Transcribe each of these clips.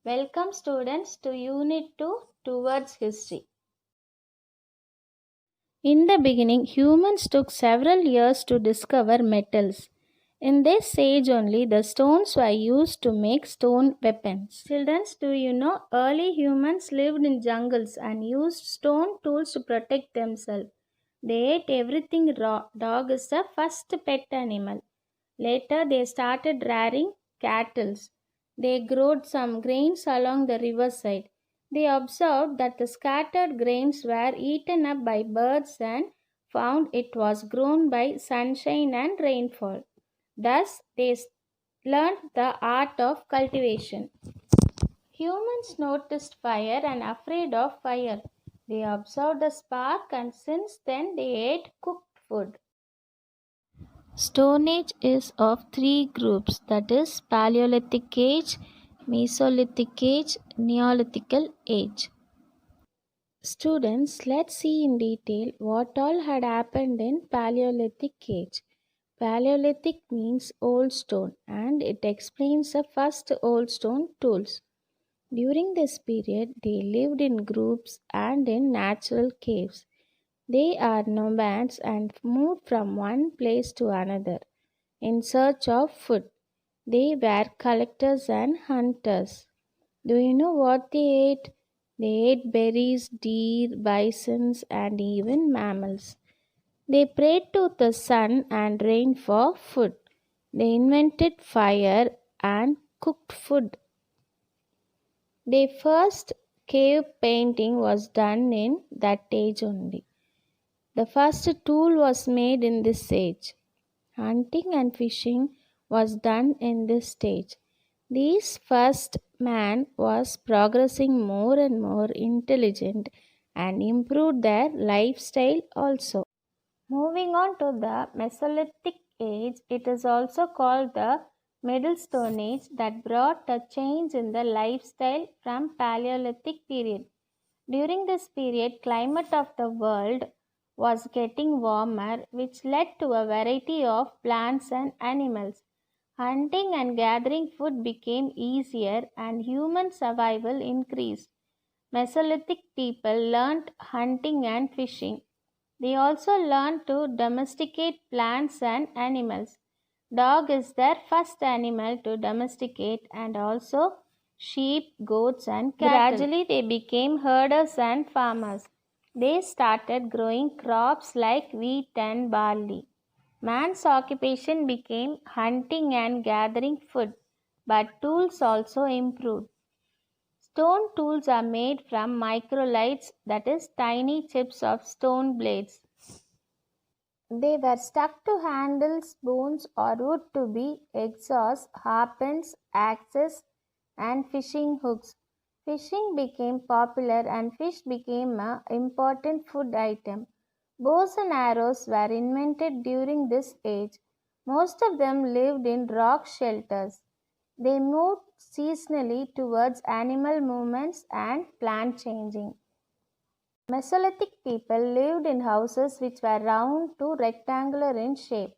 Welcome students to Unit 2 Towards History. In the beginning, humans took several years to discover metals. In this age only, the stones were used to make stone weapons. Children, do you know early humans lived in jungles and used stone tools to protect themselves? They ate everything raw. Dog is the first pet animal. Later, they started rearing cattle. They growed some grains along the riverside. They observed that the scattered grains were eaten up by birds and found it was grown by sunshine and rainfall. Thus, they learned the art of cultivation. Humans noticed fire and afraid of fire. They observed the spark and since then they ate cooked food. Stone Age is of three groups, that is Paleolithic Age, Mesolithic Age, Neolithical Age. Students, let's see in detail what all had happened in Paleolithic Age. Paleolithic means old stone and it explains the first old stone tools. During this period, they lived in groups and in natural caves. They are nomads and moved from one place to another in search of food. They were collectors and hunters. Do you know what they ate? They ate berries, deer, bisons, and even mammals. They prayed to the sun and rain for food. They invented fire and cooked food. Their first cave painting was done in that age only. The first tool was made in this age. Hunting and fishing was done in this stage. This first man was progressing more and more intelligent and improved their lifestyle also. Moving on to the Mesolithic age, it is also called the Middle Stone Age that brought a change in the lifestyle from Paleolithic period. During this period, climate of the world was getting warmer, which led to a variety of plants and animals. Hunting and gathering food became easier and human survival increased. Mesolithic people learnt hunting and fishing. They also learned to domesticate plants and animals. Dog is their first animal to domesticate and also sheep, goats and cattle. Gradually they became herders and farmers. They started growing crops like wheat and barley. Man's occupation became hunting and gathering food, but tools also improved. Stone tools are made from microliths, that is, tiny chips of stone blades. They were stuck to handles, bones, or wood to be exhausts, harpoons, axes, and fishing hooks. Fishing became popular and fish became an important food item. Bows and arrows were invented during this age. Most of them lived in rock shelters. They moved seasonally towards animal movements and plant changing. Mesolithic people lived in houses which were round to rectangular in shape.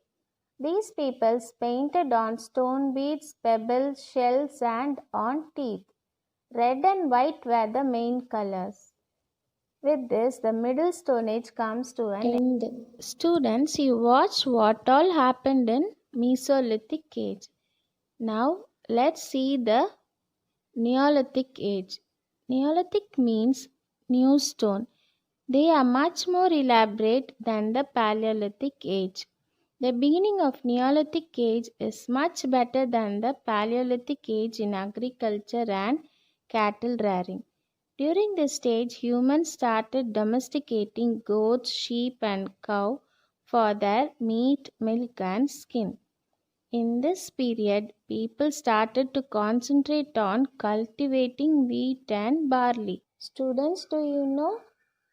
These peoples painted on stone beads, pebbles, shells, and on teeth. Red and white were the main colors. With this, the Middle Stone Age comes to an end. Students, you watched what all happened in Mesolithic Age. Now, let's see the Neolithic Age. Neolithic means new stone. They are much more elaborate than the Paleolithic Age. The beginning of Neolithic Age is much better than the Paleolithic Age in agriculture and cattle rearing. During this stage, humans started domesticating goats, sheep, and cow for their meat, milk, and skin. In this period, people started to concentrate on cultivating wheat and barley. Students, do you know?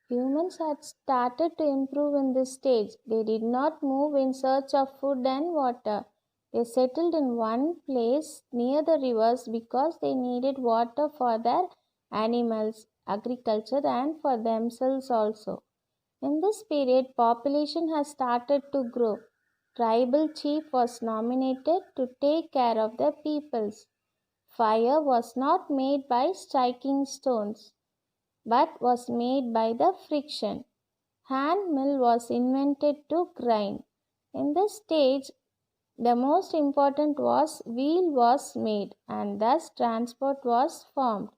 Humans had started to improve in this stage. They did not move in search of food and water. They settled in one place near the rivers because they needed water for their animals, agriculture, and for themselves also. In this period, population has started to grow. Tribal chief was nominated to take care of the peoples. fire was not made by striking stones, but was made by the friction. Hand mill was invented to grind. In this stage, the most important was wheel was made, and thus transport was formed.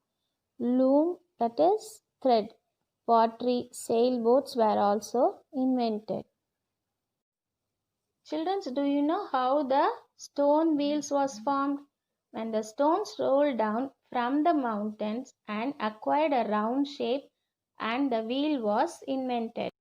Loom, that is thread, pottery, sailboats were also invented. Children, do you know how the stone wheels was formed? When the stones rolled down from the mountains and acquired a round shape and the wheel was invented.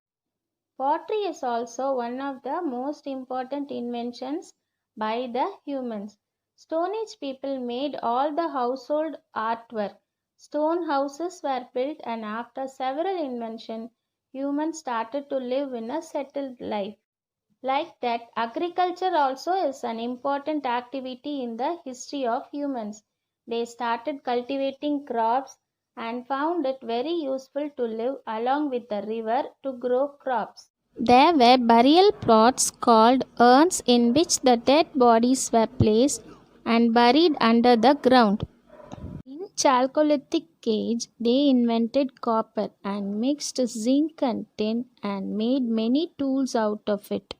Pottery is also one of the most important inventions by the humans. Stone Age people made all the household artwork. Stone houses were built, and after several inventions, humans started to live in a settled life. Like that, agriculture also is an important activity in the history of humans. They started cultivating crops and found it very useful to live along with the river to grow crops. There were burial plots called urns in which the dead bodies were placed and buried under the ground. In Chalcolithic age, they invented copper and mixed zinc and tin and made many tools out of it.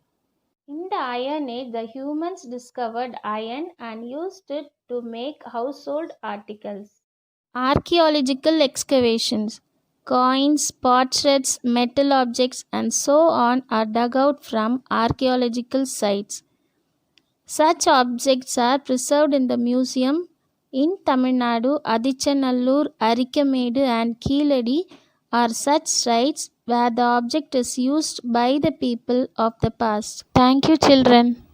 In the Iron Age, the humans discovered iron and used it to make household articles. Archaeological excavations, coins, potsherds, metal objects, and so on are dug out from archaeological sites. Such objects are preserved in the museum in Tamil Nadu. Adichanallur, Arikamedu, and Keeladi are such sites where the object is used by the people of the past. Thank you, children.